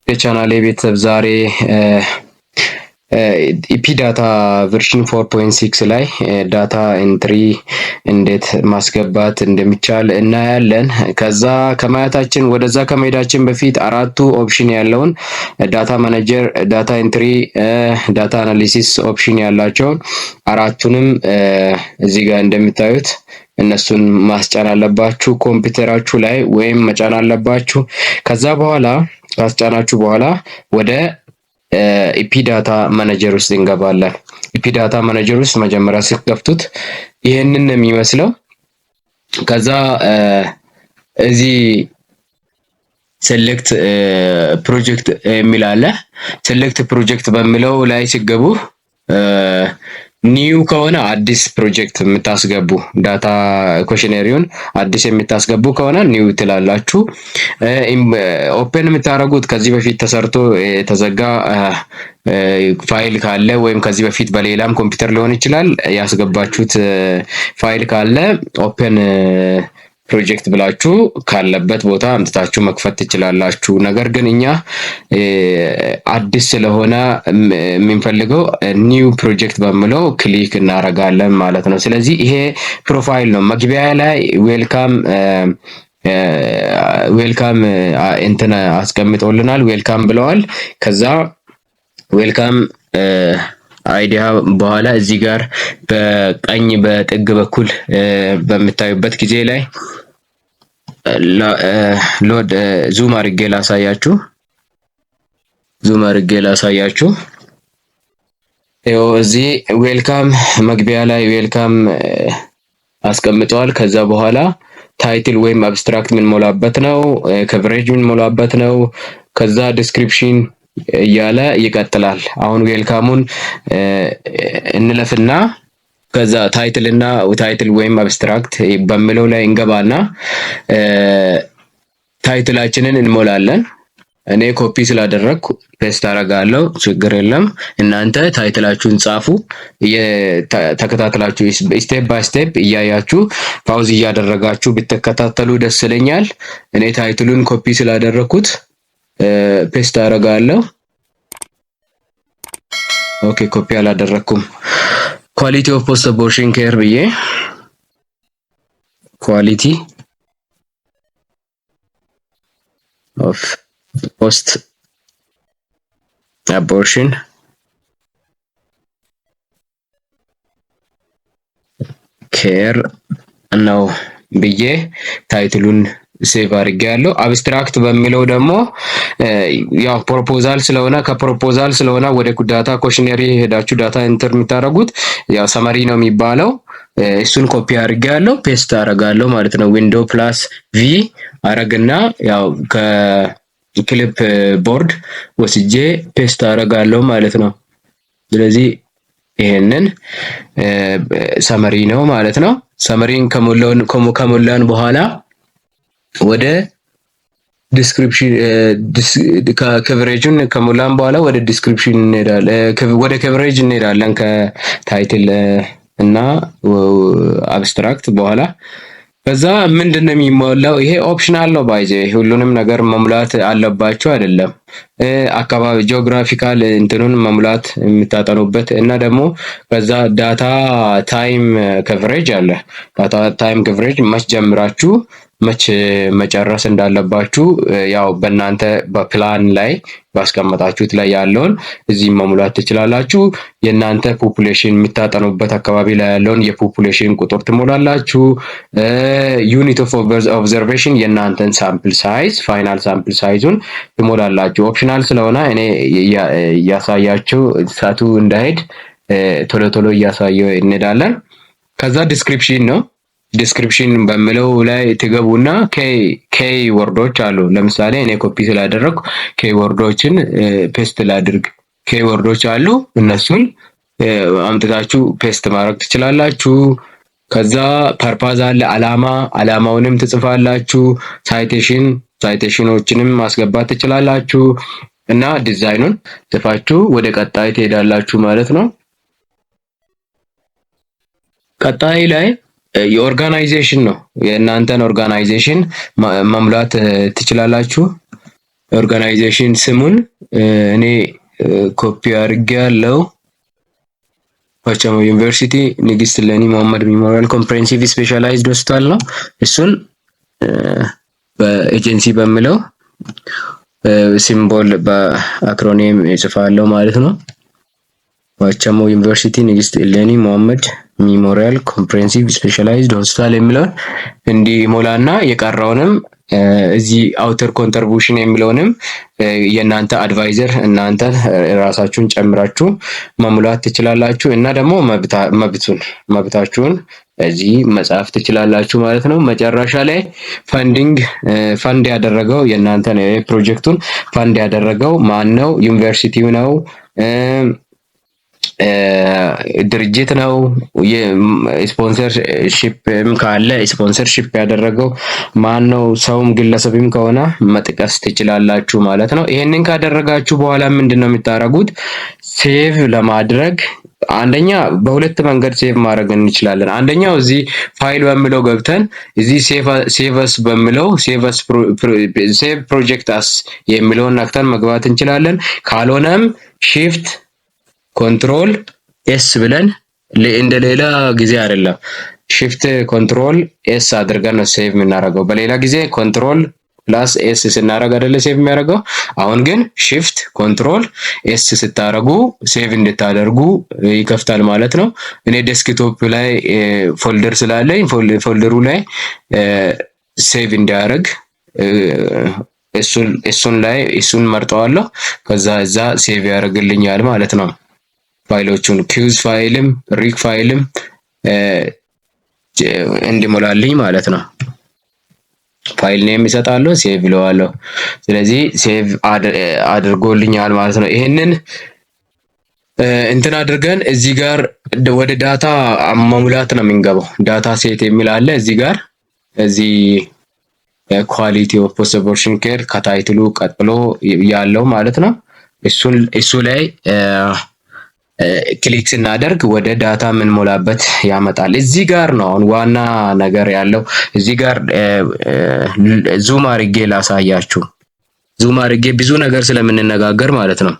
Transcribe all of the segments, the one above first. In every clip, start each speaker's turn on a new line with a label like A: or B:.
A: የቻናሌ ቤተሰብ ዛሬ ኢፒ ዳታ ቨርዥን 4.6 ላይ ዳታ ኤንትሪ እንዴት ማስገባት እንደሚቻል እናያለን። ከዛ ከማየታችን ወደዛ ከመሄዳችን በፊት አራቱ ኦፕሽን ያለውን ዳታ ማኔጀር፣ ዳታ ኤንትሪ፣ ዳታ አናሊሲስ ኦፕሽን ያላቸውን አራቱንም እዚህ ጋር እንደምታዩት እነሱን ማስጫን አለባችሁ ኮምፒውተራችሁ ላይ ወይም መጫን አለባችሁ። ከዛ በኋላ ካስጫናችሁ በኋላ ወደ ኢፒ ዳታ ማኔጀር ውስጥ እንገባለን። ኢፒ ዳታ ማኔጀር ውስጥ መጀመሪያ ስትከፍቱት ይሄንን ነው የሚመስለው። ከዛ እዚህ ሴሌክት ፕሮጀክት የሚል አለ። ሴሌክት ፕሮጀክት በሚለው ላይ ሲገቡ ኒው ከሆነ አዲስ ፕሮጀክት የምታስገቡ ዳታ ኮሽነሪውን አዲስ የምታስገቡ ከሆነ ኒው ትላላችሁ። ኦፕን የምታደርጉት ከዚህ በፊት ተሰርቶ የተዘጋ ፋይል ካለ ወይም ከዚህ በፊት በሌላም ኮምፒውተር ሊሆን ይችላል ያስገባችሁት ፋይል ካለ ኦፕን ፕሮጀክት ብላችሁ ካለበት ቦታ አምጥታችሁ መክፈት ትችላላችሁ። ነገር ግን እኛ አዲስ ስለሆነ የምንፈልገው ኒው ፕሮጀክት በሚለው ክሊክ እናደርጋለን ማለት ነው። ስለዚህ ይሄ ፕሮፋይል ነው። መግቢያ ላይ ዌልካም እንትን አስቀምጦልናል። ዌልካም ብለዋል። ከዛ ዌልካም አይዲያ በኋላ እዚህ ጋር በቀኝ በጥግ በኩል በምታዩበት ጊዜ ላይ ሎድ ዙም አድርጌ ላሳያችሁ። ይኸው እዚህ ዌልካም መግቢያ ላይ ዌልካም አስቀምጠዋል። ከዛ በኋላ ታይትል ወይም አብስትራክት ምን ሞላበት ነው፣ ከቨሬጅ ምን ሞላበት ነው፣ ከዛ ዲስክሪፕሽን እያለ ይቀጥላል። አሁን ዌልካሙን እንለፍና ከዛ ታይትል ወይም አብስትራክት በሚለው ላይ እንገባና ታይትላችንን እንሞላለን። እኔ ኮፒ ስላደረግኩ ፔስት አደርጋለሁ፣ ችግር የለም። እናንተ ታይትላችሁን ጻፉ። ተከታትላችሁ ስቴፕ ባይ ስቴፕ እያያችሁ ፓውዝ እያደረጋችሁ ብትከታተሉ ደስ ይለኛል። እኔ ታይትሉን ኮፒ ስላደረግኩት ፔስት አደርጋለሁ። ኦኬ ኮፒ አላደረኩም። ኳሊቲ ኦፍ ፖስት አቦርሽን ኬር ብዬ ኳሊቲ ኦፍ ፖስት አቦርሽን ኬር ነው ብዬ ታይትሉን ሴቭ አድርጌያለሁ። አብስትራክት በሚለው ደግሞ ያው ፕሮፖዛል ስለሆነ ወደ ዳታ ኮሽነሪ ሄዳችሁ ዳታ ኢንተር የምታደርጉት ያው ሰመሪ ነው የሚባለው። እሱን ኮፒ አድርጌያለሁ፣ ፔስት አደርጋለሁ ማለት ነው። ዊንዶው ፕላስ ቪ አረግና ያው ከክሊፕ ቦርድ ወስጄ ፔስት አደርጋለሁ ማለት ነው። ስለዚህ ይሄንን ሰመሪ ነው ማለት ነው። ሰመሪን ከሞላን በኋላ ወደ ዲስክሪፕሽን ከቨሬጁን ከሞላን በኋላ ወደ ዲስክሪፕሽን እንሄዳለን። ወደ ከቨሬጅ እንሄዳለን ከታይትል እና አብስትራክት በኋላ ከዛ ምንድነው የሚሞላው? ይሄ ኦፕሽናል ነው። ባይዘ ሁሉንም ነገር መሙላት አለባቸው አይደለም። አካባቢ ጂኦግራፊካል እንትኑን መሙላት የምታጠኑበት እና ደግሞ ከዛ ዳታ ታይም ከቨሬጅ አለ። ዳታ ታይም ከቨሬጅ መች ጀምራችሁ መች መጨረስ እንዳለባችሁ ያው በእናንተ በፕላን ላይ ባስቀመጣችሁት ላይ ያለውን እዚህ መሙላት ትችላላችሁ። የእናንተ ፖፑሌሽን የምታጠኑበት አካባቢ ላይ ያለውን የፖፑሌሽን ቁጥር ትሞላላችሁ። ዩኒት ኦፍ ኦብዘርቬሽን የእናንተን ሳምፕል ሳይዝ ፋይናል ሳምፕል ሳይዙን ትሞላላችሁ። ኦፕሽናል ስለሆነ እኔ እያሳያችሁ ሰዓቱ እንዳይሄድ ቶሎ እያሳየው እንሄዳለን። ከዛ ዲስክሪፕሽን ነው። ዲስክሪፕሽን በሚለው ላይ ትገቡና ኬይ ወርዶች አሉ። ለምሳሌ እኔ ኮፒ ስላደረኩ ኬይ ወርዶችን ፔስት ላድርግ። ኬይ ወርዶች አሉ፣ እነሱን አምጥታችሁ ፔስት ማድረግ ትችላላችሁ። ከዛ ፐርፓዝ አለ፣ አላማውንም ትጽፋላችሁ። ሳይቴሽኖችንም ማስገባት ትችላላችሁ እና ዲዛይኑን ጽፋችሁ ወደ ቀጣይ ትሄዳላችሁ ማለት ነው። ቀጣይ ላይ የኦርጋናይዜሽን ነው። የእናንተን ኦርጋናይዜሽን መሙላት ትችላላችሁ። ኦርጋናይዜሽን ስሙን እኔ ኮፒ አድርጌያለሁ። ዋቸሞ ዩኒቨርሲቲ ንግስት እሌኒ መሐመድ ሜሞሪያል ኮምፕሬሄንሲቭ ስፔሻላይዝድ ሆስፒታል ነው። እሱን በኤጀንሲ በሚለው ሲምቦል በአክሮኒም እጽፋለሁ ማለት ነው። ዋቸሞ ዩኒቨርሲቲ ንግስት እሌኒ መሐመድ ሜሞሪያል ኮምፕሬሄንሲቭ ስፔሻላይዝድ ሆስፒታል የሚለውን እንዲሞላና የቀረውንም እዚህ አውተር ኮንትሪቢዩሽን የሚለውንም የእናንተ አድቫይዘር እናንተ ራሳችሁን ጨምራችሁ መሙላት ትችላላችሁ እና ደግሞ መብታችሁን እዚህ መጻፍ ትችላላችሁ ማለት ነው። መጨረሻ ላይ ፈንድ ያደረገው የእናንተ ነው። ፕሮጀክቱን ፈንድ ያደረገው ማን ነው? ዩኒቨርሲቲው ነው፣ ድርጅት ነው። ስፖንሰርሺፕም ካለ ስፖንሰርሺፕ ያደረገው ማን ነው? ሰውም ግለሰብም ከሆነ መጥቀስ ትችላላችሁ ማለት ነው። ይሄንን ካደረጋችሁ በኋላ ምንድነው የምታደርጉት? ሴቭ ለማድረግ አንደኛ በሁለት መንገድ ሴቭ ማድረግ እንችላለን። አንደኛው እዚህ ፋይል በሚለው ገብተን እዚህ ሴቭስ በሚለው ሴቭ ፕሮጀክት አስ የሚለውን ነክተን መግባት እንችላለን። ካልሆነም ሺፍት ኮንትሮል ኤስ ብለን እንደ ሌላ ጊዜ አይደለም፣ ሺፍት ኮንትሮል ኤስ አድርገን ነው ሴቭ የምናደርገው። በሌላ ጊዜ ኮንትሮል ፕላስ ኤስ ስናደርግ አይደለ ሴቭ የሚያደርገው። አሁን ግን ሺፍት ኮንትሮል ኤስ ስታደርጉ ሴቭ እንድታደርጉ ይከፍታል ማለት ነው። እኔ ዴስክቶፕ ላይ ፎልደር ስላለኝ ፎልደሩ ላይ ሴቭ እንዲያደርግ እሱን መርጠዋለሁ። ከዛ እዛ ሴቭ ያደርግልኛል ማለት ነው። ፋይሎቹን ኪውዝ ፋይልም ሪክ ፋይልም እንዲሞላልኝ ማለት ነው። ፋይል ኔም ይሰጣለሁ፣ ሴቭ ይለዋለሁ። ስለዚህ ሴቭ አድርጎልኛል ማለት ነው። ይሄንን እንትን አድርገን እዚህ ጋር ወደ ዳታ መሙላት ነው የምንገባው። ዳታ ሴት የሚል አለ እዚህ ጋር። እዚህ ኳሊቲ ኦፍ ፖስት አቦርሽን ኬር ከታይትሉ ቀጥሎ ያለው ማለት ነው። እሱ ላይ ክሊክ ስናደርግ ወደ ዳታ የምንሞላበት ያመጣል። እዚህ ጋር ነው አሁን ዋና ነገር ያለው። እዚህ ጋር ዙም አድርጌ ላሳያችሁ። ዙም አድርጌ ብዙ ነገር ስለምንነጋገር ማለት ነው።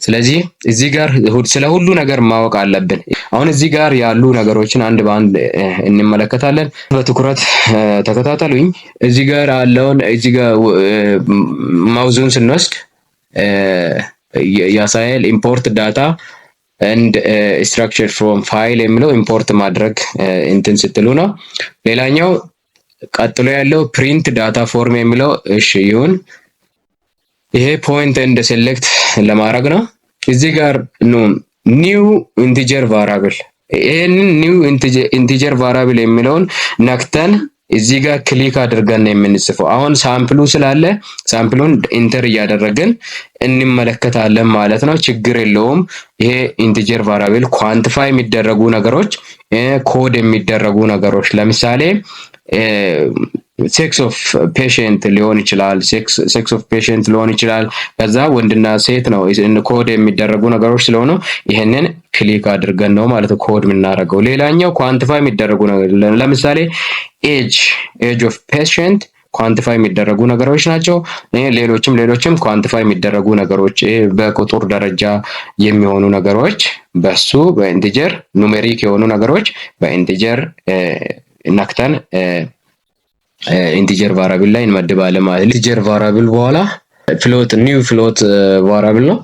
A: ስለዚህ እዚህ ጋር ስለ ሁሉ ነገር ማወቅ አለብን። አሁን እዚህ ጋር ያሉ ነገሮችን አንድ በአንድ እንመለከታለን። በትኩረት ተከታተሉኝ። እዚህ ጋር ያለውን እዚህ ጋር ማውዙን ስንወስድ ያሳያል ኢምፖርት ዳታ and structure from file የሚለው ኢምፖርት ማድረግ እንትን ስትሉ ነው። ሌላኛው ቀጥሎ ያለው print data form የሚለው እሺ ይሁን። ይሄ point and select ለማድረግ ነው። እዚህ ጋር ነው new integer variable። ይሄንን new integer variable የሚለውን ነክተን እዚህ ጋር ክሊክ አድርገን የምንጽፈው። አሁን ሳምፕሉ ስላለ ሳምፕሉን ኢንተር እያደረግን እንመለከታለን ማለት ነው። ችግር የለውም። ይሄ ኢንቲጀር ቫሪያብል ኳንቲፋይ የሚደረጉ ነገሮች፣ ኮድ የሚደረጉ ነገሮች ለምሳሌ ሴክስ ኦፍ ፔሽንት ሊሆን ይችላል። ሴክስ ኦፍ ፔሽንት ሊሆን ይችላል። ከዛ ወንድና ሴት ነው ኮድ የሚደረጉ ነገሮች ስለሆኑ ይሄንን ክሊክ አድርገን ነው ማለት ነው ኮድ የምናደርገው። ሌላኛው ኳንቲፋይ የሚደረጉ ነገሮች ለምሳሌ ኤጅ ኦፍ ፔሽንት ኳንቲፋይ የሚደረጉ ነገሮች ናቸው። ሌሎችም ኳንቲፋይ የሚደረጉ ነገሮች በቁጥር ደረጃ የሚሆኑ ነገሮች በሱ በኢንቲጀር ኑሜሪክ የሆኑ ነገሮች በኢንቲጀር ነክተን ኢንቲጀር ቫሪያብል ላይ እንመድባለን ማለት ነው። ኢንቲጀር ቫሪያብል በኋላ ፍሎት ኒው ፍሎት ቫሪያብል ነው።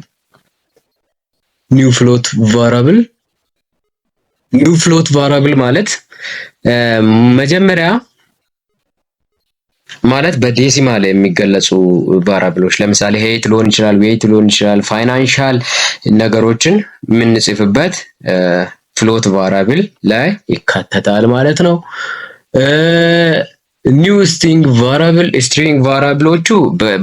A: ኒው ፍሎት ቫሪያብል ማለት መጀመሪያ ማለት በዴሲማል የሚገለጹ ቫሪያብሎች ለምሳሌ ሄት ሊሆን ይችላል፣ ዌይት ሊሆን ይችላል፣ ፋይናንሻል ነገሮችን የምንጽፍበት ፍሎት ቫሪያብል ላይ ይካተታል ማለት ነው። ኒው ስትሪንግ ቫሪያብሎቹ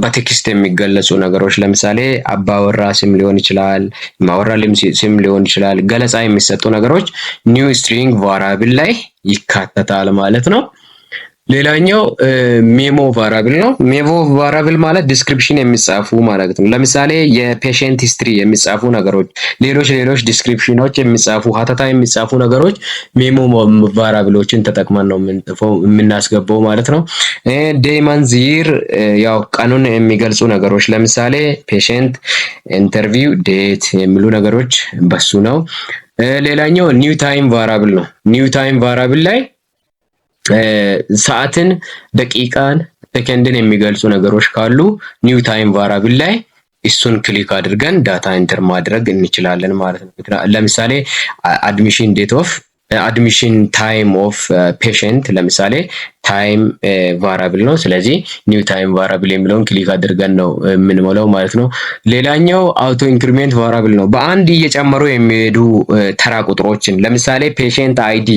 A: በቴክስት የሚገለጹ ነገሮች ለምሳሌ አባወራ ስም ሊሆን ይችላል፣ ማወራ ስም ሊሆን ይችላል። ገለጻ የሚሰጡ ነገሮች ኒው ስትሪንግ ቫሪያብል ላይ ይካተታል ማለት ነው። ሌላኛው ሜሞ ቫራብል ነው። ሜሞ ቫራብል ማለት ዲስክሪፕሽን የሚጻፉ ማለት ነው። ለምሳሌ የፔሸንት ሂስትሪ የሚጻፉ ነገሮች፣ ሌሎች ዲስክሪፕሽኖች የሚጻፉ ሀተታ የሚጻፉ ነገሮች ሜሞ ቫራብሎችን ተጠቅመን ነው የምናስገባው ማለት ነው። ዴይ መንዝ ይር ያው ቀኑን የሚገልጹ ነገሮች ለምሳሌ ፔሸንት ኢንተርቪው ዴት የሚሉ ነገሮች በሱ ነው። ሌላኛው ኒው ታይም ቫራብል ነው። ኒው ታይም ቫራብል ላይ ሰዓትን፣ ደቂቃን፣ ሰከንድን የሚገልጹ ነገሮች ካሉ ኒው ታይም ቫራብል ላይ እሱን ክሊክ አድርገን ዳታ ኢንተር ማድረግ እንችላለን ማለት ነው። ለምሳሌ አድሚሽን ዴት ኦፍ አድሚሽን ታይም ኦፍ ፔሸንት ለምሳሌ ታይም ቫራብል ነው። ስለዚህ ኒው ታይም ቫራብል የሚለውን ክሊክ አድርገን ነው የምንሞላው ማለት ነው። ሌላኛው አውቶ ኢንክሪሜንት ቫራብል ነው። በአንድ እየጨመሩ የሚሄዱ ተራ ቁጥሮችን ለምሳሌ ፔሸንት አይዲ፣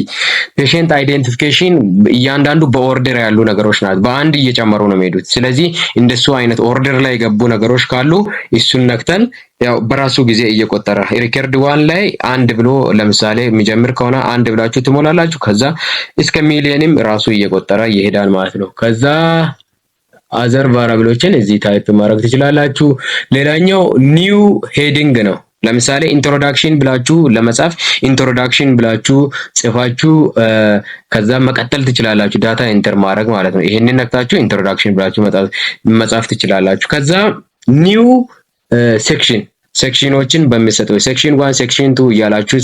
A: ፔሸንት አይዴንቲፊኬሽን እያንዳንዱ በኦርደር ያሉ ነገሮች ናቸው። በአንድ እየጨመሩ ነው የሚሄዱት። ስለዚህ እንደሱ አይነት ኦርደር ላይ የገቡ ነገሮች ካሉ እሱን ነክተን ያው በራሱ ጊዜ እየቆጠረ ሪከርድ ዋን ላይ አንድ ብሎ ለምሳሌ የሚጀምር ከሆነ አንድ ብላችሁ ትሞላላችሁ። ከዛ እስከ ሚሊየንም ራሱ እየቆጠረ ይሄዳል ማለት ነው። ከዛ አዘር ቫራብሎችን እዚህ ታይፕ ማድረግ ትችላላችሁ። ሌላኛው ኒው ሄዲንግ ነው። ለምሳሌ ኢንትሮዳክሽን ብላችሁ ለመጻፍ ኢንትሮዳክሽን ብላችሁ ጽፋችሁ ከዛ መቀጠል ትችላላችሁ። ዳታ ኢንተር ማድረግ ማለት ነው። ይሄንን ነክታችሁ ኢንትሮዳክሽን ብላችሁ መጻፍ ትችላላችሁ። ከዛ ኒው ሴክሽኖችን በሚሰጡ ሴክሽን 1 ሴክሽን 2 እያላችሁ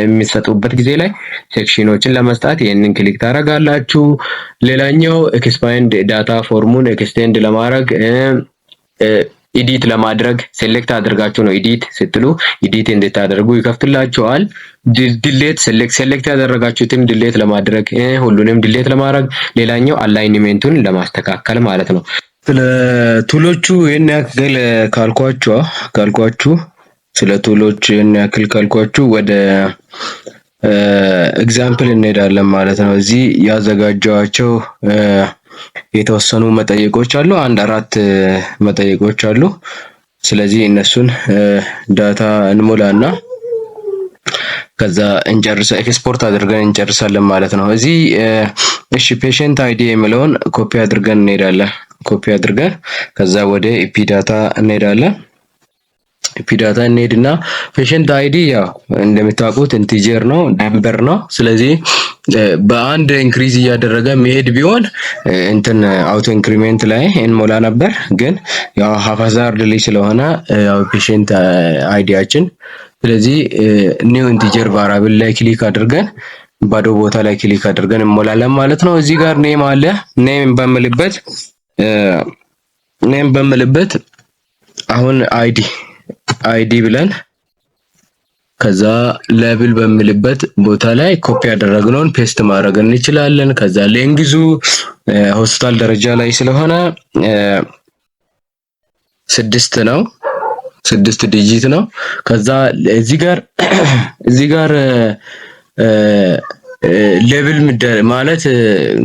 A: የሚሰጡበት ጊዜ ላይ ሴክሽኖችን ለመስጣት ይሄንን ክሊክ ታደርጋላችሁ። ሌላኛው ኤክስፓንድ ዳታ ፎርሙን ኤክስቴንድ ለማድረግ ኤዲት ለማድረግ ሴሌክት አድርጋችሁ ነው ኤዲት ስትሉ ኤዲት እንድታደርጉ ይከፍትላችኋል። ዲሌት ሴሌክት ያደረጋችሁትን ዲሌት ለማድረግ ሁሉንም ዲሌት ለማድረግ ሌላኛው አላይንመንቱን ለማስተካከል ማለት ነው። ስለ ቱሎቹ ይሄን ያክል ካልኳችሁ ስለ ቱሎች ይሄን ያክል ካልኳችሁ ወደ ኤግዛምፕል እንሄዳለን ማለት ነው። እዚህ ያዘጋጀዋቸው የተወሰኑ መጠይቆች አሉ። አንድ 4 መጠይቆች አሉ። ስለዚህ እነሱን ዳታ እንሞላና ከዛ ኤክስፖርት አድርገን እንጨርሳለን ማለት ነው። እዚህ እሺ ፔሸንት አይዲ የሚለውን ኮፒ አድርገን እንሄዳለን። ኮፒ አድርገን ከዛ ወደ ኢፒ ዳታ እንሄዳለን። ኢፒ ዳታ እንሄድና ፔሸንት አይዲ ያው እንደምታውቁት ኢንቲጀር ነው፣ ነምበር ነው። ስለዚህ በአንድ ኢንክሪዝ እያደረገ መሄድ ቢሆን እንትን አውቶ ኢንክሪሜንት ላይ እንሞላ ነበር። ግን ያው ሃፋዛርድ ላይ ስለሆነ ያው ፔሸንት አይዲያችን ስለዚህ ኒው ኢንቲጀር ቫራብል ላይ ክሊክ አድርገን ባዶ ቦታ ላይ ክሊክ አድርገን እንሞላለን ማለት ነው። እዚህ ጋር ኔም አለ። ኔም በምልበት አሁን አይዲ ብለን ከዛ ሌብል በምልበት ቦታ ላይ ኮፒ ያደረግነውን ፔስት ማድረግ እንችላለን። ከዛ ሌንግዙ ሆስፒታል ደረጃ ላይ ስለሆነ 6 ነው፣ 6 ዲጂት ነው። ከዛ እዚህ ጋር ሌብል ማለት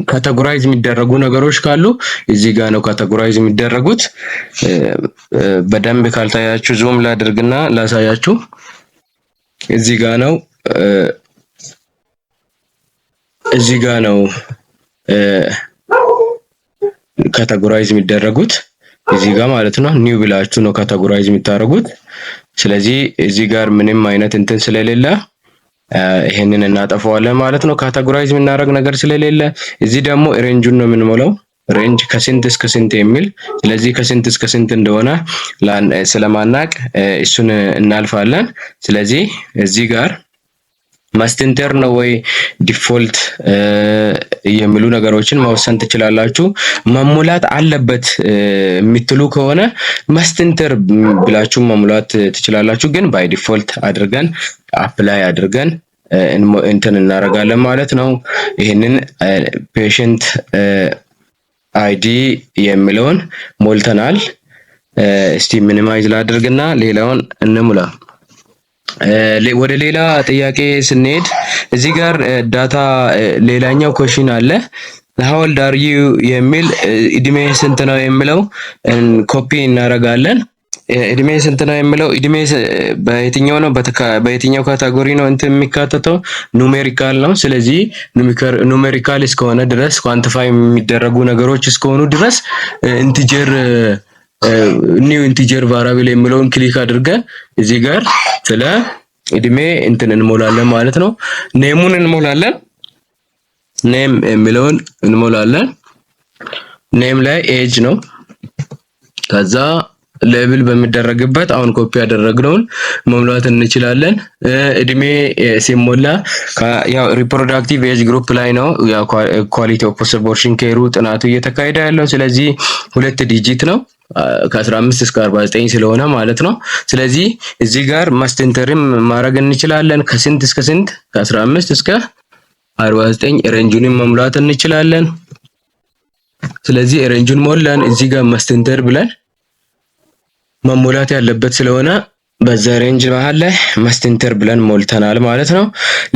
A: ካቴጎራይዝ የሚደረጉ ነገሮች ካሉ እዚህ ጋር ነው ካቴጎራይዝ የሚደረጉት። በደንብ ካልታያችሁ ዙም ላድርግና ላሳያችሁ። እዚህ ጋር ነው ካቴጎራይዝ የሚደረጉት እዚህ ጋር ማለት ነው። ኒው ብላችሁ ነው ካቴጎራይዝ የምታደርጉት። ስለዚህ እዚህ ጋር ምንም አይነት እንትን ስለሌለ ይሄንን እናጠፋዋለን ማለት ነው። ካቴጎራይዝ የምናደርግ ነገር ስለሌለ እዚህ ደግሞ ሬንጁን ነው የምንሞላው። ሬንጅ ከስንት እስከ ስንት የሚል ስለዚህ ከስንት እስከ ስንት እንደሆነ ስለማናቅ እሱን እናልፋለን። ስለዚህ እዚህ ጋር ማስተንተር ነው ወይ ዲፎልት የሚሉ ነገሮችን መወሰን ትችላላችሁ። መሙላት አለበት የምትሉ ከሆነ ማስተንተር ብላችሁ መሙላት ትችላላችሁ። ግን ባይ ዲፎልት አድርገን አፕላይ አድርገን እንትን እናደርጋለን ማለት ነው። ይሄንን ፔሸንት አይዲ የሚለውን ሞልተናል። እስቲ ሚኒማይዝ ላድርግና ሌላውን እንሙላ። ወደ ሌላ ጥያቄ ስንሄድ እዚህ ጋር ዳታ ሌላኛው ኮሽን አለ። how old are you የሚል እድሜ ስንት ነው የሚለው ኮፒ እናደርጋለን። እድሜ ስንት ነው የሚለው እድሜ በየትኛው ነው በየትኛው ካታጎሪ ነው እንትን የሚካተተው ኑሜሪካል ነው። ስለዚህ ኑሜሪካል እስከሆነ ድረስ ኳንቲፋይ የሚደረጉ ነገሮች እስከሆኑ ድረስ ኢንቲጀር ኒው ኢንቲጀር ቫሪያብል የሚለውን ክሊክ አድርገን እዚህ ጋር ስለ እድሜ እንትን እንሞላለን ማለት ነው። ኔሙን እንሞላለን። ኔም የሚለውን እንሞላለን። ኔም ላይ ኤጅ ነው። ከዛ ሌብል በሚደረግበት አሁን ኮፒ ያደረግነውን መሙላት እንችላለን። እድሜ ሲሞላ ያው ሪፕሮዳክቲቭ ኤጅ ግሩፕ ላይ ነው ያው ኳሊቲ ኦፍ ፖስት ኬሩ ጥናቱ እየተካሄደ ያለው። ስለዚህ 2 ዲጂት ነው ከ15 እስከ 49 ስለሆነ ማለት ነው። ስለዚህ እዚህ ጋር ማስተንተርም ማድረግ እንችላለን። ከስንት እስከ ስንት? ከ15 እስከ 49 ሬንጁን መሙላት እንችላለን። ስለዚህ ሬንጁን ሞላን። እዚህ ጋር ማስተንተር ብለን መሞላት ያለበት ስለሆነ በዛ ሬንጅ መሃል ላይ ማስተንተር ብለን ሞልተናል ማለት ነው።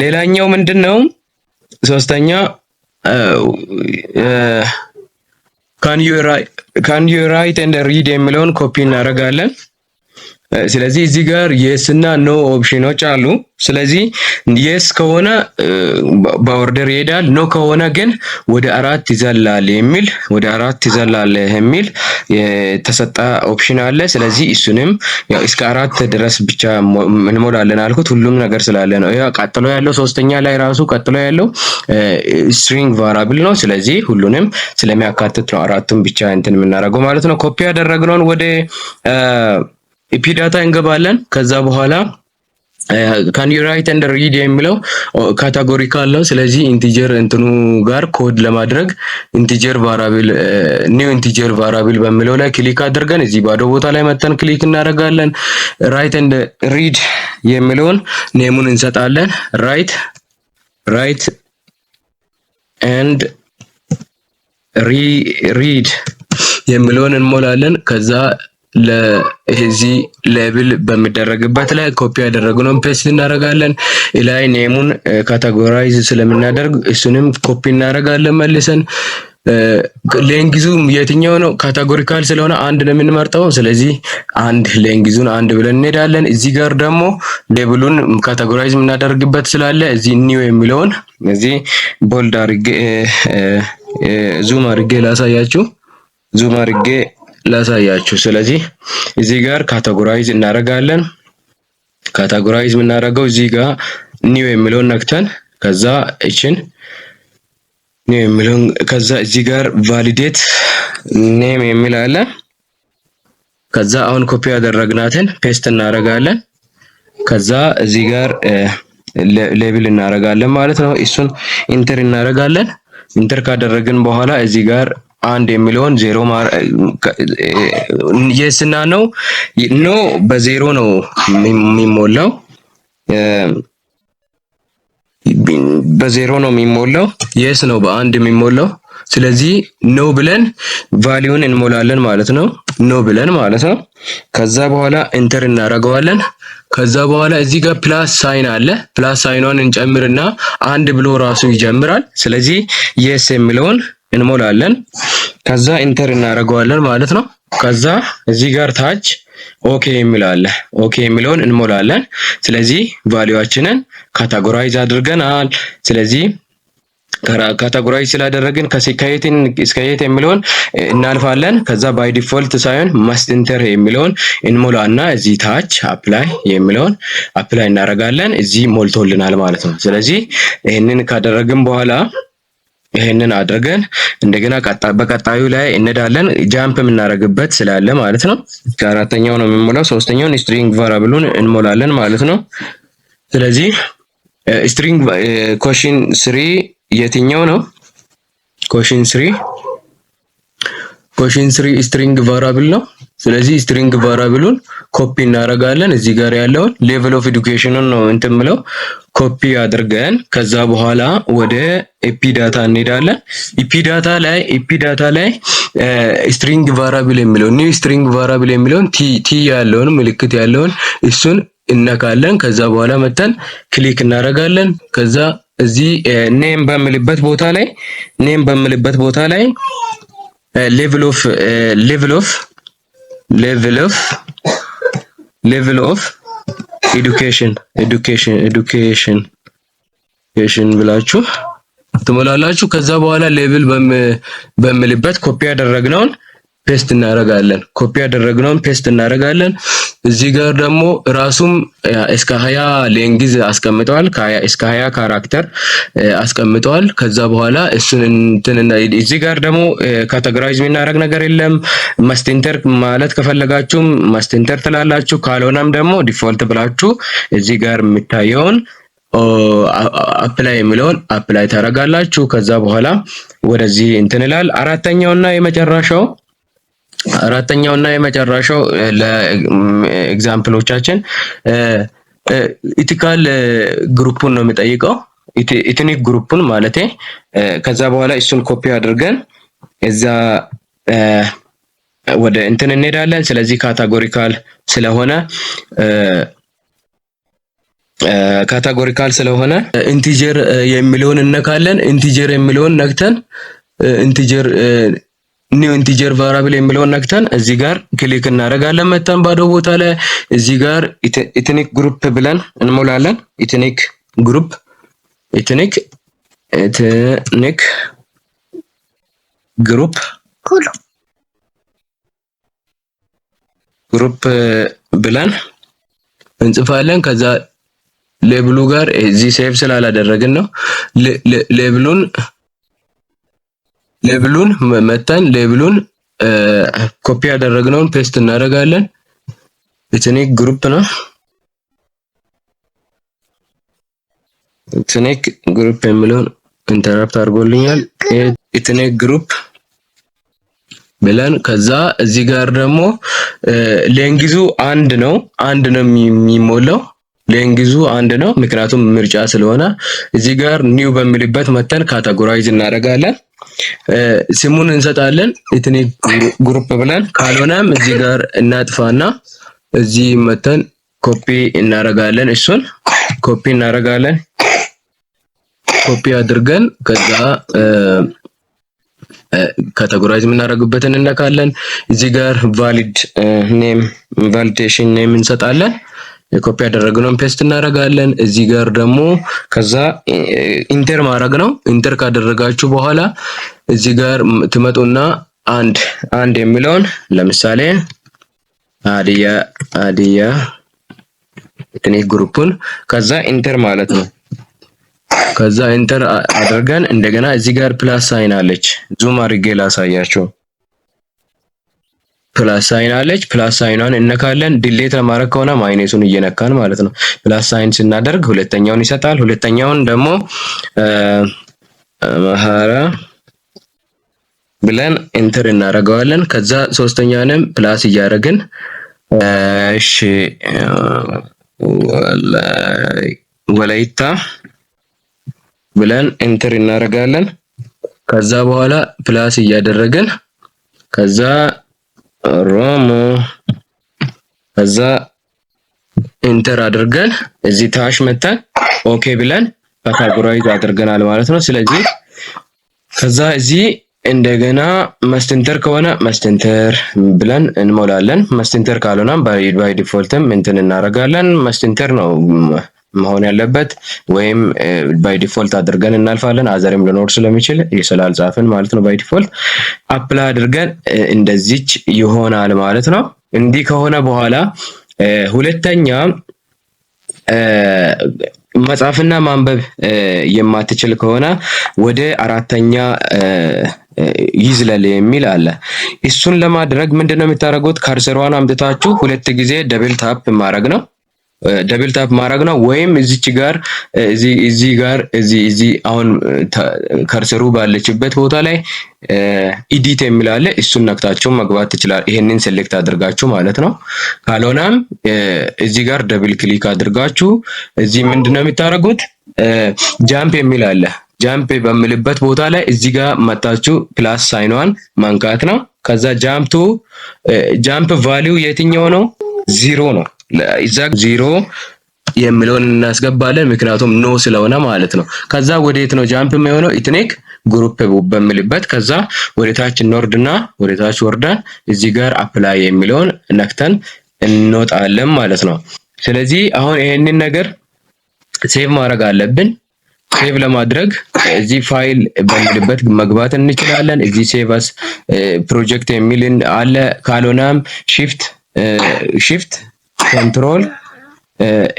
A: ሌላኛው ምንድነው? ሶስተኛ ካን ዩ ራይት ኤንድ ሪድ የሚለውን ኮፒ እናደርጋለን። ስለዚህ እዚህ ጋር የስ እና ኖ ኦፕሽኖች አሉ። ስለዚህ የስ ከሆነ በኦርደር ይሄዳል፣ ኖ ከሆነ ግን ወደ 4 ይዘላል የሚል የተሰጠ ኦፕሽን አለ። ስለዚህ እሱንም ያው እስከ 4 ድረስ ብቻ እንሞላለን አልኩት፣ ሁሉም ነገር ስላለ ነው። ያው ቀጥሎ ያለው ሶስተኛ ላይ ራሱ ቀጥሎ ያለው ስትሪንግ ቫሪያብል ነው። ስለዚህ ሁሉንም ስለሚያካትት ነው 4ቱን ብቻ እንትን የምናደርገው ማለት ነው። ኮፒ ያደረግነውን ወደ ኢፒ ዳታ እንገባለን። ከዛ በኋላ ካን ዩ ራይት ኤንድ ሪድ የሚለው ካታጎሪካል ነው። ስለዚህ ኢንቲጀር እንትኑ ጋር ኮድ ለማድረግ ኢንቲጀር ቫሪያብል ኒው ኢንቲጀር ቫሪያብል በሚለው ላይ ክሊክ አድርገን እዚህ ባዶ ቦታ ላይ መተን ክሊክ እናደርጋለን። ራይት ኤንድ ሪድ የሚለውን ኔሙን እንሰጣለን። ራይት ኤንድ ሪድ የሚለውን እንሞላለን። ከዛ ለዚህ ሌብል በሚደረግበት ላይ ኮፒ ያደረግነውን ፔስት እናደርጋለን። ላይ ኔሙን ካታጎራይዝ ስለምናደርግ እሱንም ኮፒ እናደርጋለን መልሰን። ሌንግዙ የትኛው ነው? ካታጎሪካል ስለሆነ አንድ ነው የምንመርጠው። ስለዚህ ሌንግዙን አንድ ብለን እንሄዳለን። እዚህ ጋር ደግሞ ሌብሉን ካታጎራይዝ የምናደርግበት ስላለ እዚህ ኒው የሚለውን እዚህ ቦልድ አድርጌ ዙም አድርጌ ላሳያችሁ። ስለዚህ እዚህ ጋር ካታጎራይዝ እናደርጋለን። ካታጎራይዝ የምናደርገው እዚህ ጋር ኒው የሚለውን ነክተን ከዛ ኒው የሚለውን ከዛ እዚህ ጋር ቫሊዴት ኔም የሚል አለ። ከዛ አሁን ኮፒ ያደረግናትን ፔስት እናደርጋለን። ከዛ እዚህ ጋር ሌብል እናደርጋለን ማለት ነው። እሱን ኢንተር እናደርጋለን። ኢንተር ካደረግን በኋላ እዚህ ጋር አንድ የሚለውን 0 የስ እና ኖ በዜሮ ነው የሚሞላው። በዜሮ ነው የሚሞላው። የስ ነው በአንድ የሚሞላው። ስለዚህ ኖ ብለን ቫልዩን እንሞላለን ማለት ነው። ከዛ በኋላ ኢንተር እናደርገዋለን። ከዛ በኋላ እዚህ ጋር ፕላስ ሳይን አለ። ፕላስ ሳይኗን እንጨምርና አንድ ብሎ ራሱ ይጀምራል። ስለዚህ የስ የሚለውን እንሞላለን። ከዛ ኢንተር እናደርገዋለን ማለት ነው። ከዛ እዚህ ጋር ታች ኦኬ የሚል አለ። ኦኬ የሚለውን እንሞላለን። ስለዚህ ቫልዩአችንን ካታጎራይዝ አድርገናል። ስለዚህ ካታጎራይዝ ስላደረግን ከየት እስከ የት የሚለውን እናልፋለን። ከዛ ባይ ዲፎልት ሳይሆን ማስት ኢንተር የሚለውን እንሞላና እዚህ ታች አፕላይ የሚለውን አፕላይ እናደርጋለን። እዚህ ሞልቶልናል ማለት ነው። ስለዚህ ይሄንን ካደረግን በኋላ ይሄንን አድርገን እንደገና በቀጣዩ ላይ እንሄዳለን። ጃምፕ የምናደርግበት ስላለ ማለት ነው። ከአራተኛው ነው የምንሞላው። ሶስተኛውን ስትሪንግ ቫሪያብሉን እንሞላለን ማለት ነው። ስለዚህ ስትሪንግ ኮሽን 3 የትኛው ነው? ኮሽን 3 ስትሪንግ ቫሪያብል ነው። ስለዚህ ስትሪንግ ቫሪያብሉን ኮፒ እናደርጋለን። እዚህ ጋር ያለውን ሌቭል ኦፍ ኤዱኬሽኑን ነው እንትምለው ኮፒ አድርገን ከዛ በኋላ ወደ ኢፒ ዳታ እንሄዳለን። ኢፒ ዳታ ላይ ስትሪንግ ቫሪያብል የሚለው ኒው ስትሪንግ ቫሪያብል የሚለውን ቲ ያለውን ምልክት ያለውን እሱን እነካለን። ከዛ በኋላ መተን ክሊክ እናደርጋለን። ከዛ እዚህ ኔም በምልበት ቦታ ላይ ሌቭል ኦፍ ሌቭል ኦፍ ኤዱኬሽን ብላችሁ ትሞላላችሁ። ከዛ በኋላ ሌቭል በምልበት ኮፒ ያደረግነውን ፔስት እናደርጋለን። እዚህ ጋር ደግሞ ራሱም እስከ 20 ሌንግዝ አስቀምጠዋል። እስከ 20 ካራክተር አስቀምጠዋል። ከዛ በኋላ እሱን እዚህ ጋር ደግሞ ካቴጎራይዝ የሚናደርግ ነገር የለም። ማስቴንተር ማለት ከፈለጋችሁም ማስቴንተር ትላላችሁ። ካልሆነም ደግሞ ዲፎልት ብላችሁ እዚህ ጋር የሚታየውን አፕላይ የሚለውን አፕላይ ታደርጋላችሁ። ከዛ በኋላ ወደዚህ እንትን ይላል። አራተኛውና የመጨረሻው ለኤግዛምፕሎቻችን ኢቲካል ግሩፑን ነው የሚጠይቀው። ኢትኒክ ግሩፑን ማለቴ። ከዛ በኋላ እሱን ኮፒ አድርገን እዛ ወደ እንትን እንሄዳለን። ስለዚህ ካታጎሪካል ስለሆነ ኢንቲጀር የሚለውን እነካለን። ኢንቲጀር የሚለውን ነክተን ኒው ኢንቲጀር ቫሪያብል የሚለውን ነክተን እዚህ ጋር ክሊክ እናደርጋለን። መተን ባዶ ቦታ ላይ እዚህ ጋር ኢትኒክ ግሩፕ ብለን እንሞላለን። ኢትኒክ ግሩፕ ብለን እንጽፋለን። ከዛ ሌብሉ ጋር እዚህ ሴቭ ስላላደረግን ነው። ሌብሉን መተን ሌብሉን ኮፒ ያደረግነውን ፔስት እናደርጋለን። ኢትኒክ ግሩፕ ነው። ኢትኒክ ግሩፕ የሚለውን ኢንተራፕት አድርጎልኛል። ኢትኒክ ግሩፕ ብለን ከዛ እዚህ ጋር ደግሞ ሌንግዙ አንድ ነው የሚሞላው። ሌንግዙ አንድ ነው ምክንያቱም ምርጫ ስለሆነ። እዚህ ጋር ኒው በሚልበት መተን ካቴጎራይዝ እናደርጋለን። ስሙን እንሰጣለን ኢትኒክ ግሩፕ ብለን። ካልሆነም እዚህ ጋር እናጥፋና እዚህ መተን ኮፒ እናደርጋለን። እሱን ኮፒ አድርገን ከዛ ካቴጎራይዝ የምናደርግበትን እነካለን። እዚህ ጋር ቫሊዴሽን ኔም እንሰጣለን። ኮፒ ያደረግነውን ፔስት እናደርጋለን። እዚህ ጋር ደግሞ ከዛ ኢንተር ማድረግ ነው። ኢንተር ካደረጋችሁ በኋላ እዚህ ጋር ትመጡና አንድ የሚለውን ለምሳሌ አዲያ ኢትኒክ ግሩፑን ከዛ ኢንተር ማለት ነው። ከዛ ኢንተር አድርገን እንደገና እዚህ ጋር ፕላስ ሳይን አለች። ዙም አድርጌ ላሳያችሁ። ፕላስ ሳይን አለች። ፕላስ ሳይኗን እነካለን። ዲሌት ለማድረግ ከሆነ ማይነሱን እየነካን ማለት ነው። ፕላስ ሳይን ስናደርግ ሁለተኛውን ይሰጣል። ሁለተኛውን ደግሞ መሃራ ብለን ኢንተር እናደርገዋለን። ከዛ ሶስተኛንም ፕላስ እያደረግን እሺ ወላይታ ብለን ኢንተር እናደርጋለን። ከዛ በኋላ ፕላስ እያደረግን ከዛ ሮሞ ከዛ ኢንተር አድርገን እዚህ ታች መተን ኦኬ ብለን ካቴጎራይዝ አድርገናል ማለት ነው። ስለዚህ ከዛ እዚህ እንደገና ማስቴንተር ከሆነ ማስቴንተር ብለን እንሞላለን። ማስቴንተር ካልሆነ ባይ ዲፎልትም እንትን እናደርጋለን። ማስቴንተር ነው መሆን ያለበት ወይም ባይ ዲፎልት አድርገን እናልፋለን። አዘርም ሊኖር ስለሚችል ስላልጻፍን ማለት ነው። ባይ ዲፎልት አፕላይ አድርገን እንደዚች ይሆናል ማለት ነው። እንዲህ ከሆነ በኋላ ሁለተኛ መጻፍና ማንበብ የማትችል ከሆነ ወደ አራተኛ ይዝለል የሚል አለ። እሱን ለማድረግ ምንድነው የምታደርጉት? ካርሰሯን አምጥታችሁ ሁለት ጊዜ ደብል ታፕ ማድረግ ነው። ወይም እዚች ጋር እዚህ አሁን ካርሰሩ ባለችበት ቦታ ላይ ኢዲት የሚል አለ። እሱን ነክታችሁ መግባት ትችላል። ይሄንን ሴሌክት አድርጋችሁ ማለት ነው። ካልሆነም እዚህ ጋር ደብል ክሊክ አድርጋችሁ እዚህ ምንድነው የምታደርጉት? ጃምፕ የሚል አለ። ጃምፕ በሚልበት ቦታ ላይ እዚህ ጋር መጣችሁ ፕላስ ሳይኗን መንካት ነው። ከዛ ጃምፕ ቫልዩ የትኛው ነው? 0 ነው። ለኢዛክ 0 የሚለውን እናስገባለን ምክንያቱም ኖ ስለሆነ ማለት ነው። ከዛ ወዴት ነው ጃምፕ የሚሆነው? ኢትኒክ ግሩፕ በሚልበት ከዛ ወደ ታች እንወርድና ወደ ታች ወርደን እዚህ ጋር አፕላይ የሚለውን ነክተን እንወጣለን ማለት ነው። ስለዚህ አሁን ይሄንን ነገር ሴቭ ማድረግ አለብን። ሴቭ ለማድረግ እዚህ ፋይል በሚልበት መግባት እንችላለን። እዚህ ሴቭ አስ ፕሮጀክት የሚል አለ። ካልሆነም ሺፍት ኮንትሮል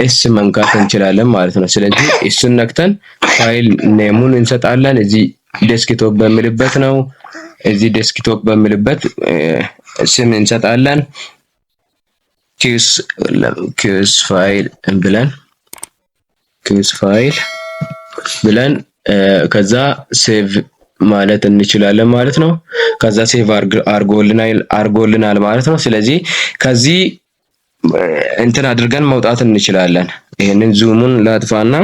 A: ኤስ መንካት እንችላለን ማለት ነው። ስለዚህ እሱን ነክተን ፋይል ኔሙን እንሰጣለን። እዚህ ዴስክቶፕ በሚልበት ነው። እዚህ ዴስክቶፕ በሚልበት ስም እንሰጣለን። ኪውስ ፋይል ብለን ከዛ ሴቭ ማለት እንችላለን ማለት ነው። ከዛ ሴቭ አርጎልናል ማለት ነው። ስለዚህ ከዚህ እንትን አድርገን መውጣት እንችላለን። ይሄንን ዙሙን ላጥፋና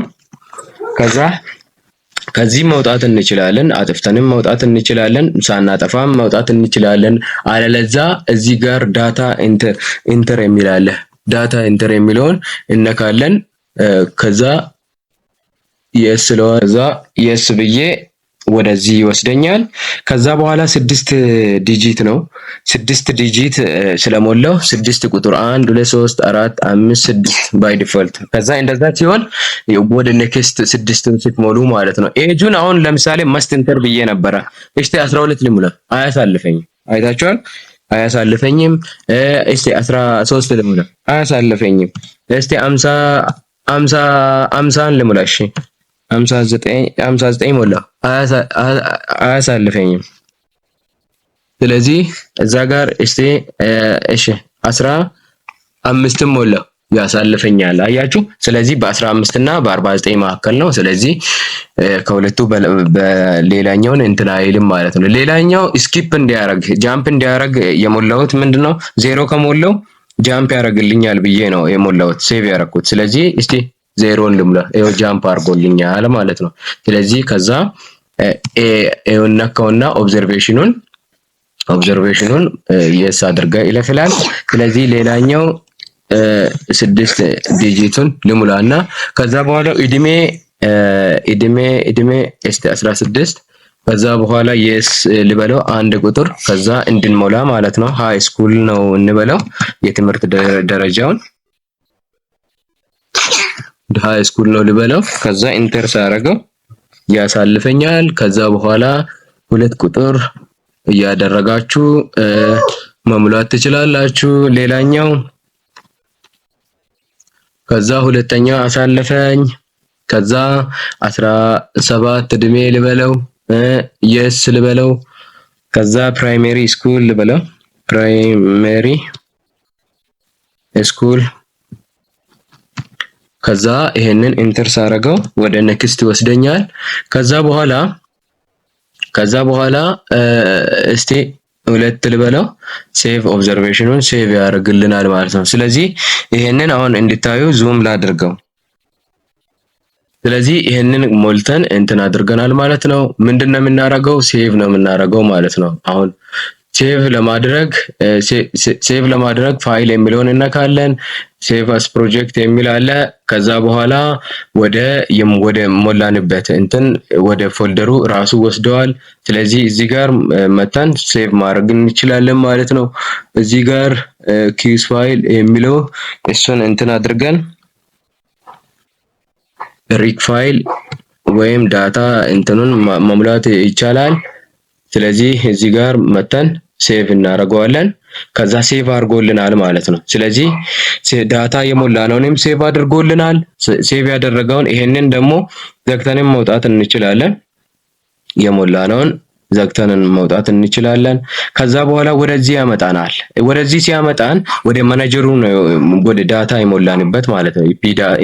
A: ከዛ ከዚህ መውጣት እንችላለን። አጥፍተንም መውጣት እንችላለን። ሳናጠፋም መውጣት እንችላለን። አለለዛ እዚህ ጋር ዳታ ኢንተር የሚል አለ። ዳታ ኢንተር የሚለውን እነካለን። ከዛ የስ ብዬ ወደዚህ ይወስደኛል። ከዛ በኋላ 6 ዲጂት ነው። 6 ዲጂት ስለሞላው 6 ቁጥር 1 2 3 4 5 6 ባይ ዲፎልት። ከዛ እንደዛ ሲሆን ወደ ኔክስት 6 ስትሞሉ ማለት ነው። ኤጁን አሁን ለምሳሌ መስት ኢንተር ብዬ ነበረ። እስቲ 12 ልሙላ። አያሳልፈኝም። አይታችኋል? አያሳልፈኝም። እስቲ 13 ልሙላ። አያሳልፈኝም። እስቲ 50 ልሙላ። እሺ 59 ሞላ። አያሳልፈኝም። ስለዚህ እዛ ጋር እሺ 15 ሞላ ያሳልፈኛል። አያችሁ? ስለዚህ በ15 እና በ49 መካከል ነው። ስለዚህ ከሁለቱ በሌላኛውን እንትን አይልም ማለት ነው። ሌላኛው ስኪፕ እንዲያረግ ጃምፕ እንዲያረግ የሞላሁት ምንድነው? 0 ከሞላው ጃምፕ ያደርግልኛል ብዬ ነው የሞላሁት ሴቭ ያደረኩት። ስለዚህ እስቲ 0ን ልሙላ። ይኸው ጃምፕ አድርጎልኛል ማለት ነው። ስለዚህ ከዛ ኤውን ነካውና ኦብዘርቬሽኑን የስ አድርጋ ይለፍላል። ስለዚህ ሌላኛው 6 ዲጂቱን ልሙላና ከዛ በኋላ እድሜ እስቲ 16 ከዛ በኋላ የስ ልበለው 1 ቁጥር ከዛ እንድንሞላ ማለት ነው። ሃይ ስኩል ነው እንበለው የትምህርት ደረጃውን ሃይ ስኩል ነው ልበለው። ከዛ ኢንተር ሳረገው ያሳልፈኛል። ከዛ በኋላ 2 ቁጥር እያደረጋችሁ መሙላት ትችላላችሁ። ሌላኛው ከዛ ሁለተኛው አሳለፈኝ። ከዛ 17 እድሜ ልበለው የስ ልበለው። ከዛ ፕራይመሪ ስኩል ልበለው ፕራይመሪ ስኩል ከዛ ይሄንን ኢንተር ሳረገው ወደ ኔክስት ይወስደኛል። ከዛ በኋላ እስቲ 2 ልበለው ሴቭ ኦብዘርቬሽኑን ሴቭ ያደርግልናል ማለት ነው። ስለዚህ ይሄንን አሁን እንድታዩ ዙም ላድርገው። ስለዚህ ይሄንን ሞልተን እንትን አድርገናል ማለት ነው። ምንድነው የምናደርገው? ሴቭ ነው የምናደርገው ማለት ነው። አሁን ሴቭ ለማድረግ ፋይል የሚለውን እነካለን። ሴቭ አስ ፕሮጀክት የሚል አለ። ከዛ በኋላ ወደ ሞላንበት እንትን ወደ ፎልደሩ ራሱ ወስደዋል። ስለዚህ እዚህ ጋር መተን ሴቭ ማድረግ እንችላለን ማለት ነው። እዚህ ጋር ኪውስ ፋይል የሚለው እሱን እንትን አድርገን ሪክ ፋይል ወይም ዳታ እንትኑን መሙላት ይቻላል። ስለዚህ እዚህ ጋር መተን ሴቭ እናደርገዋለን። ከዛ ሴቭ አድርጎልናል ማለት ነው። ስለዚህ ዳታ የሞላነውንም ሴቭ አድርጎልናል። ሴቭ ያደረገውን ይሄንን ደግሞ ዘግተንም መውጣት እንችላለን። የሞላነውን ዘግተንን መውጣት እንችላለን። ከዛ በኋላ ወደዚህ ያመጣናል። ወደዚህ ሲያመጣን ወደ ማኔጀሩ ነው ወደ ዳታ የሞላንበት ማለት ነው።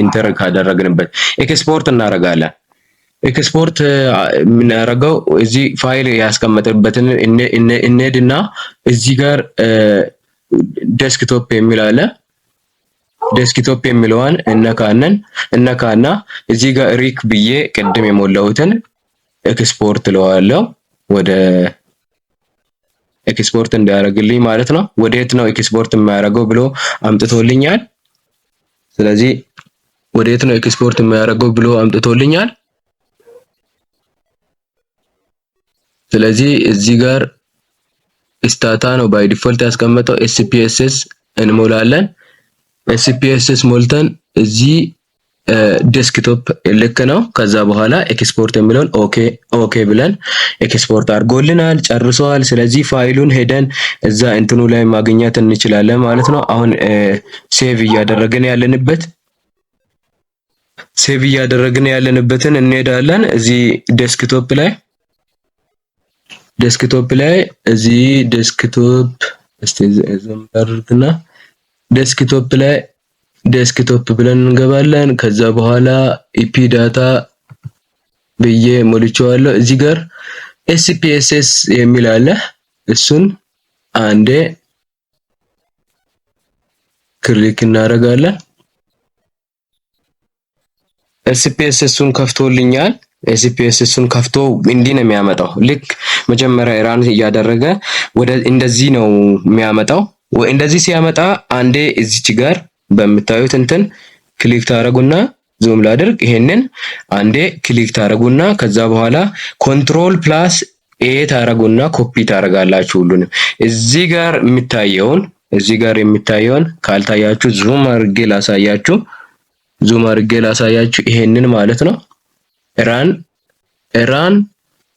A: ኢንተር ካደረግንበት ኤክስፖርት እናደርጋለን። ኤክስፖርት የምናደርገው እዚህ ፋይል ያስቀመጠበትን እንሄድና እዚህ ጋር ዴስክቶፕ የሚል አለ። ዴስክቶፕ የሚለውን እነካና እዚህ ጋር ሪክ ብዬ ቅድም የሞላሁትን ኤክስፖርት ለዋለው ወደ ኤክስፖርት እንዲያደርግልኝ ማለት ነው። ወዴት ነው ኤክስፖርት የሚያደርገው ብሎ አምጥቶልኛል። ስለዚህ ወዴት ነው ኤክስፖርት የሚያደርገው ብሎ አምጥቶልኛል። ስለዚህ እዚህ ጋር ስታታ ነው ባይ ዲፎልት ያስቀመጠው። ኤስፒኤስኤስ እንሞላለን። ኤስፒኤስኤስ ሞልተን እዚህ ዴስክቶፕ ልክ ነው። ከዛ በኋላ ኤክስፖርት የሚለውን ኦኬ ብለን ኤክስፖርት አድርጎልናል፣ ጨርሰዋል። ስለዚህ ፋይሉን ሄደን እዛ እንትኑ ላይ ማግኘት እንችላለን ማለት ነው። አሁን ሴቭ እያደረግን ያለንበትን እንሄዳለን። እዚህ ዴስክቶፕ ላይ እዚህ ዴስክቶፕ እስቲ ዝም አድርግና ዴስክቶፕ ብለን እንገባለን። ከዛ በኋላ ኢፒ ዳታ ብዬ ሞልቼዋለሁ። እዚህ ጋር ኤስፒኤስኤስ የሚል አለ። እሱን አንዴ ክሊክ እናደርጋለን። ኤስፒኤስኤሱን ከፍቶልኛል። ኤስፒኤስኤሱን ከፍቶ እንዲህ ነው የሚያመጣው። ልክ መጀመሪያ ራን እያደረገ ወደ እንደዚህ ነው የሚያመጣው። እንደዚህ ሲያመጣ አንዴ እዚች ጋር በምታዩት እንትን ክሊክ ታረጉና ዙም ላድርግ። ይሄንን አንዴ ክሊክ ታረጉና ከዛ በኋላ ኮንትሮል ፕላስ ኤ ታረጉና ኮፒ ታረጋላችሁ ሁሉንም። እዚህ ጋር የሚታየውን ካልታያችሁ ዙም አድርጌ ላሳያችሁ። ይሄንን ማለት ነው ራን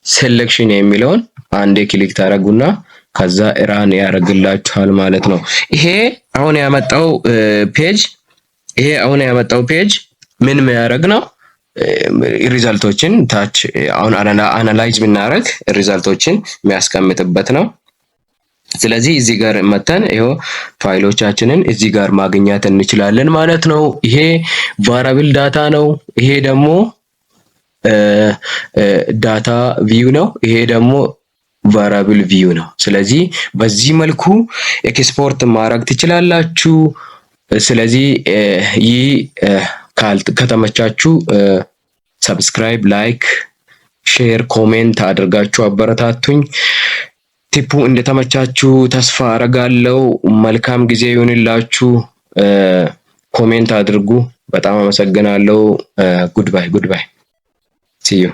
A: ሴሌክሽን የሚለውን አንዴ ክሊክ ታረጉና ከዛ ራን ያደርግላችኋል ማለት ነው። ይሄ አሁን ያመጣው ፔጅ ምን የሚያደርግ ነው? ሪዛልቶችን ታች አሁን አናላይዝ ብናደርግ ሪዛልቶችን የሚያስቀምጥበት ነው። ስለዚህ እዚህ ጋር መተን ይሄው ፋይሎቻችንን እዚህ ጋር ማግኘት እንችላለን ማለት ነው። ይሄ ቫሪያብል ዳታ ነው። ይሄ ደግሞ ዳታ ቪው ነው። ይሄ ደግሞ ቫሪያብል ቪው ነው። ስለዚህ በዚህ መልኩ ኤክስፖርት ማድረግ ትችላላችሁ። ስለዚህ ይህ ከተመቻችሁ ሰብስክራይብ፣ ላይክ፣ ሼር፣ ኮሜንት አድርጋችሁ አበረታቱኝ። ቲፑ እንደተመቻችሁ ተስፋ አረጋለሁ። መልካም ጊዜ ይሁንላችሁ። ኮሜንት አድርጉ። በጣም አመሰግናለሁ። ጉድባይ ሲ ዩ